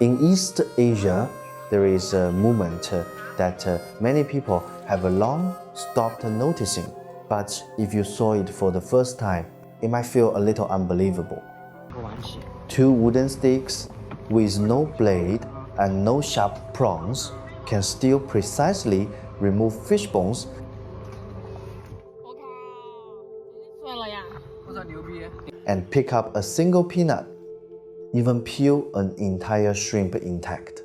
In East Asia, there is a movement that many people have long stopped noticing. But if you saw it for the first time, it might feel a little unbelievable. 2 wooden sticks with no blade and no sharp prongs can still precisely remove fish bones and pick up a single peanut, even peel an entire shrimp intact.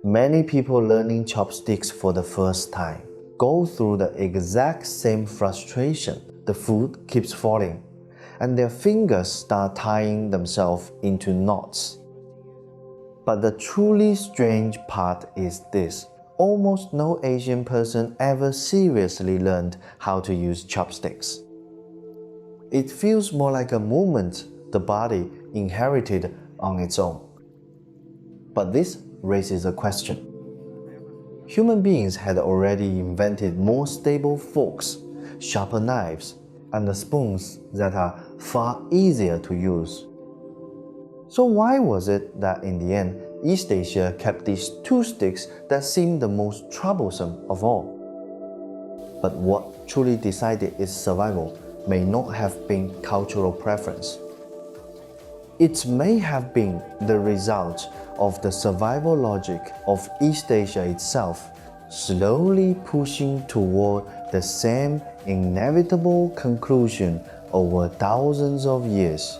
Many people learning chopsticks for the first time go through the exact same frustration. The food keeps falling, and their fingers start tying themselves into knots. But the truly strange part is this: almost no Asian person ever seriously learned how to use chopsticks. It feels more like a movement the body inherited on its own. But this raises a question. Human beings had already invented more stable forks, sharper knives, and the spoons that are far easier to use. So why was it that in the end, East Asia kept these 2 sticks that seemed the most troublesome of all? But what truly decided its survival may not have been cultural preference. It may have been the result of the survival logic of East Asia itself, slowly pushing toward the same inevitable conclusion over thousands of years.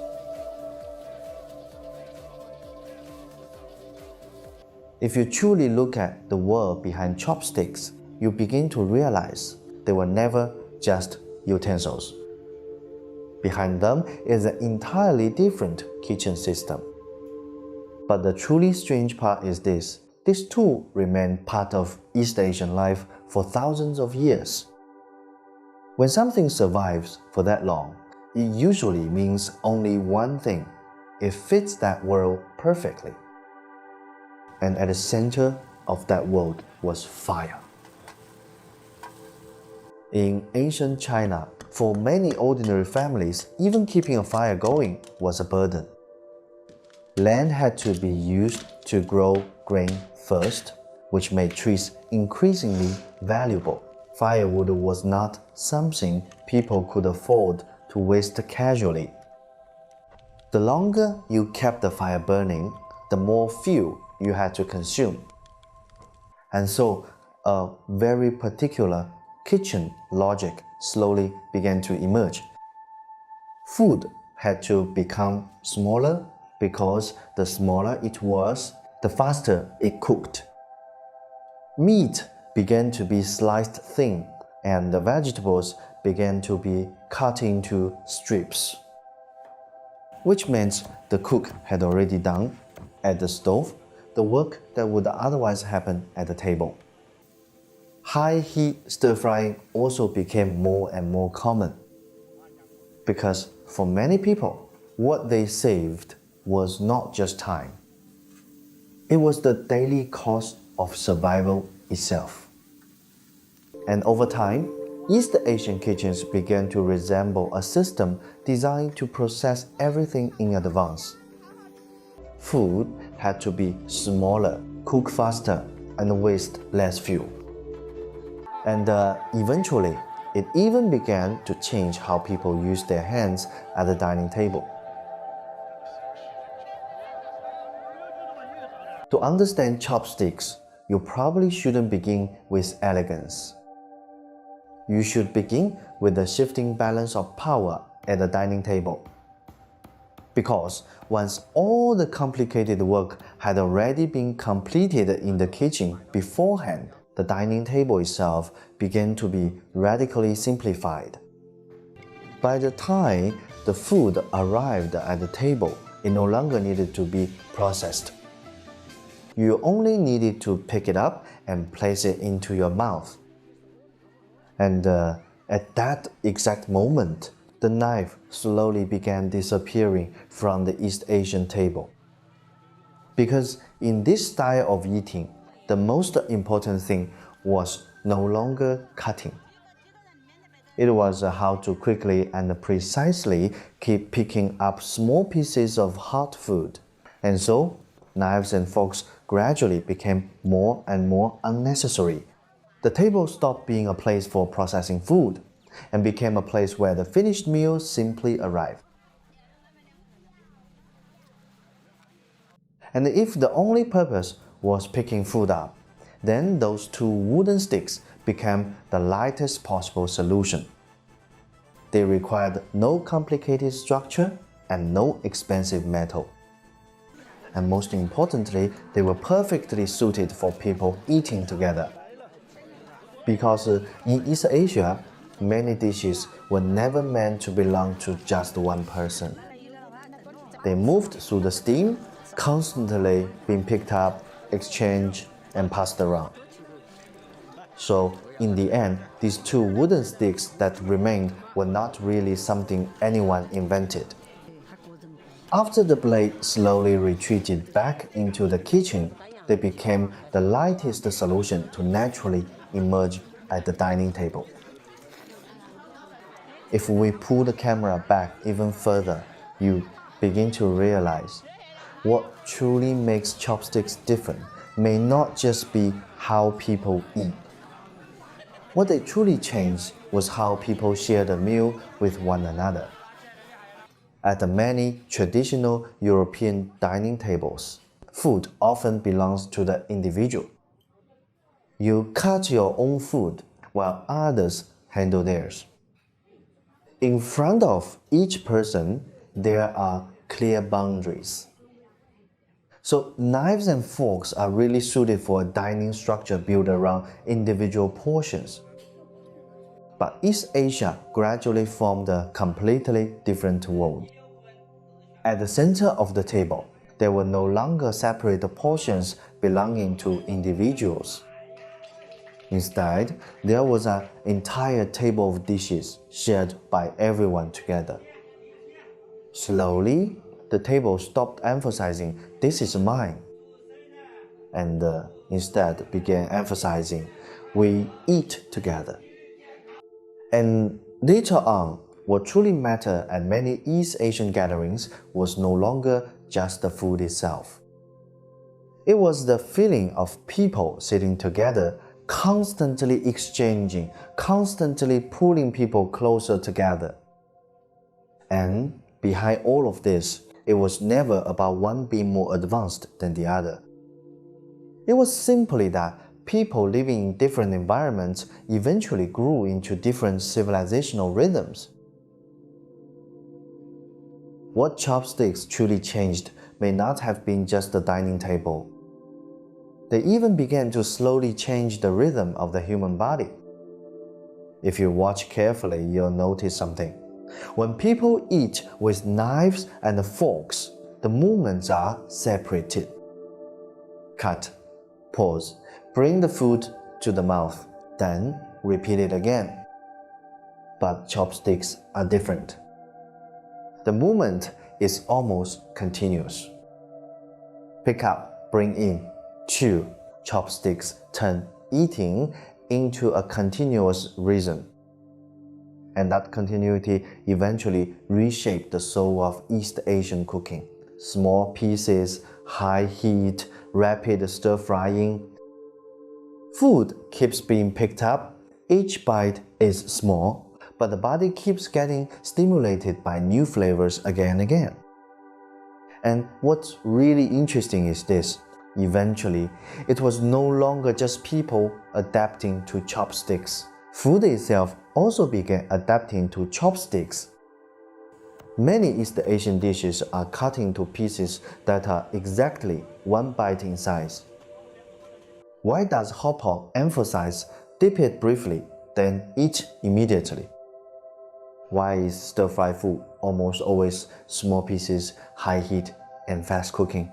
If you truly look at the world behind chopsticks, you begin to realize they were never just utensils. Behind them is an entirely different kitchen system. But the truly strange part is this: these two remained part of East Asian life for thousands of years. When something survives for that long, it usually means only one thing: it fits that world perfectly. And at the center of that world was fire. In ancient China, for many ordinary families, even keeping a fire going was a burden. Land had to be used to grow grain first, which made trees increasingly valuable. Firewood was not something people could afford to waste casually. The longer you kept the fire burning, the more fuel you had to consume. And so, a very particular kitchen logic slowly began to emerge. Food had to become smaller because the smaller it was, the faster it cooked. Meat began to be sliced thin, and the vegetables began to be cut into strips, which meant the cook had already done at the stove the work that would otherwise happen at the table. High-heat stir-frying also became more and more common, because for many people, what they saved was not just time. It was the daily cost of survival itself. And over time, East Asian kitchens began to resemble a system designed to process everything in advance. Food had to be smaller, cook faster, and waste less fuel. And eventually, it even began to change how people use their hands at the dining table. To understand chopsticks, you probably shouldn't begin with elegance. You should begin with the shifting balance of power at the dining table. Because once all the complicated work had already been completed in the kitchen beforehand, the dining table itself began to be radically simplified. By the time the food arrived at the table, it no longer needed to be processed. You only needed to pick it up and place it into your mouth. And at that exact moment, the knife slowly began disappearing from the East Asian table. Because in this style of eating, the most important thing was no longer cutting. It was how to quickly and precisely keep picking up small pieces of hot food. And so, knives and forks gradually became more and more unnecessary. The table stopped being a place for processing food and became a place where the finished meal simply arrived. And if the only purpose was picking food up, then those two wooden sticks became the lightest possible solution. They required no complicated structure and no expensive metal. And most importantly, they were perfectly suited for people eating together. Because in East Asia, many dishes were never meant to belong to just one person. They moved through the steam, constantly being picked up, exchanged, and passed around. So, in the end, these two wooden sticks that remained were not really something anyone invented. After the blade slowly retreated back into the kitchen, they became the lightest solution to naturally emerge at the dining table. If we pull the camera back even further, you begin to realize what truly makes chopsticks different may not just be how people eat. What they truly changed was how people shared a meal with one another. At the many traditional European dining tables, food often belongs to the individual. You cut your own food while others handle theirs. In front of each person, there are clear boundaries. So knives and forks are really suited for a dining structure built around individual portions. But East Asia gradually formed a completely different world. At the center of the table, there were no longer separate portions belonging to individuals. Instead, there was an entire table of dishes shared by everyone together. Slowly, the table stopped emphasizing, "This is mine," and instead began emphasizing, "We eat together." And later on, what truly mattered at many East Asian gatherings was no longer just the food itself. It was the feeling of people sitting together, constantly exchanging, constantly pulling people closer together. And behind all of this, it was never about one being more advanced than the other. It was simply that people living in different environments eventually grew into different civilizational rhythms. What chopsticks truly changed may not have been just the dining table. They even began to slowly change the rhythm of the human body. If you watch carefully, you'll notice something. When people eat with knives and forks, the movements are separated. Cut, pause, bring the food to the mouth, then repeat it again. But chopsticks are different. The movement is almost continuous. Pick up, bring in, chew. Chopsticks turn eating into a continuous rhythm. And that continuity eventually reshaped the soul of East Asian cooking. Small pieces, high heat, rapid stir-frying. Food keeps being picked up. Each bite is small, but the body keeps getting stimulated by new flavors again and again. And what's really interesting is this. Eventually, it was no longer just people adapting to chopsticks. Food itself also began adapting to chopsticks. Many East Asian dishes are cut into pieces that are exactly one bite in size. Why does hot pot emphasize dip it briefly, then eat immediately? Why is stir-fry food almost always small pieces, high heat, and fast cooking?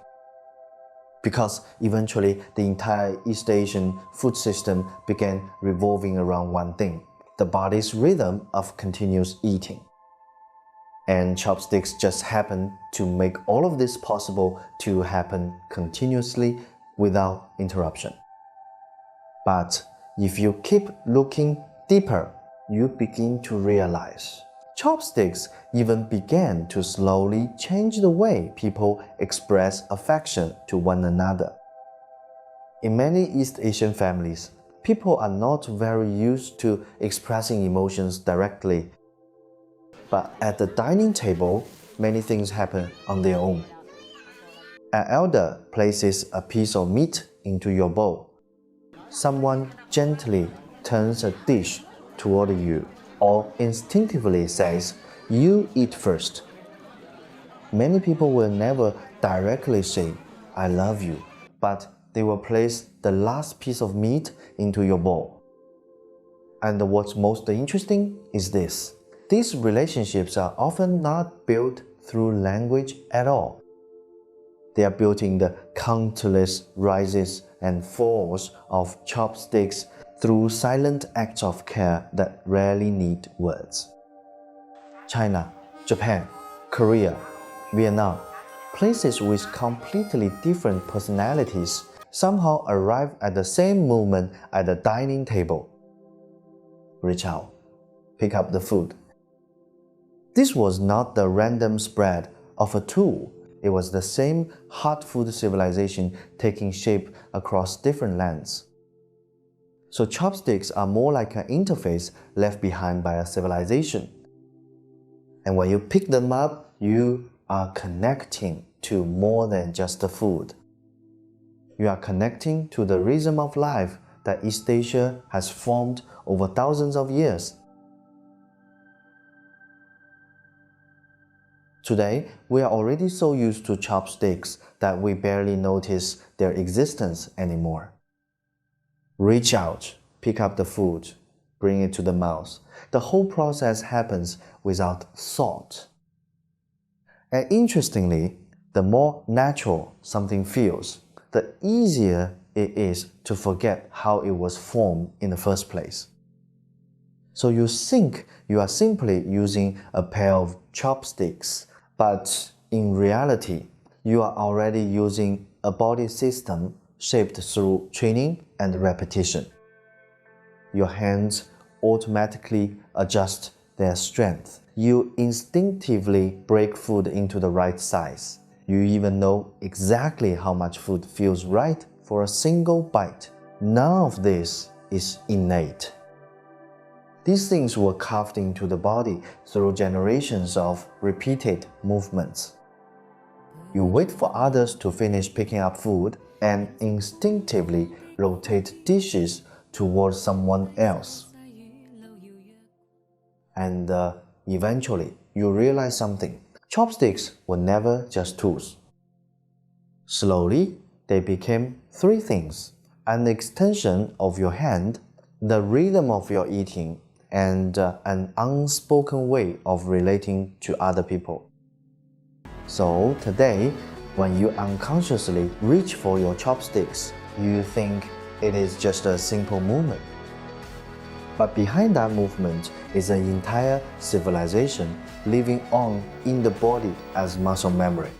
Because eventually the entire East Asian food system began revolving around one thing: the body's rhythm of continuous eating. And chopsticks just happen to make all of this possible to happen continuously without interruption. But if you keep looking deeper, you begin to realize chopsticks even began to slowly change the way people express affection to one another. In many East Asian families, people are not very used to expressing emotions directly. But at the dining table, many things happen on their own. An elder places a piece of meat into your bowl. Someone gently turns a dish toward you or instinctively says, "You eat first." Many people will never directly say, "I love you," but they will place the last piece of meat into your bowl. And what's most interesting is this. These relationships are often not built through language at all. They are built in the countless rises and falls of chopsticks through silent acts of care that rarely need words. China, Japan, Korea, Vietnam, places with completely different personalities somehow arrive at the same moment at the dining table. Reach out, pick up the food. This was not the random spread of a tool. It was the same hot food civilization taking shape across different lands. So chopsticks are more like an interface left behind by a civilization. And when you pick them up, you are connecting to more than just the food. You are connecting to the rhythm of life that East Asia has formed over thousands of years. Today, we are already so used to chopsticks that we barely notice their existence anymore. Reach out, pick up the food, bring it to the mouth. The whole process happens without thought. And interestingly, the more natural something feels, the easier it is to forget how it was formed in the first place. So you think you are simply using a pair of chopsticks, but in reality, you are already using a body system shaped through training and repetition. Your hands automatically adjust their strength. You instinctively break food into the right size. You even know exactly how much food feels right for a single bite. None of this is innate. These things were carved into the body through generations of repeated movements. You wait for others to finish picking up food and instinctively rotate dishes towards someone else. And eventually, you realize something. Chopsticks were never just tools. Slowly, they became three things: an extension of your hand, the rhythm of your eating, and an unspoken way of relating to other people. So today, when you unconsciously reach for your chopsticks, you think it is just a simple movement. But behind that movement is an entire civilization living on in the body as muscle memory.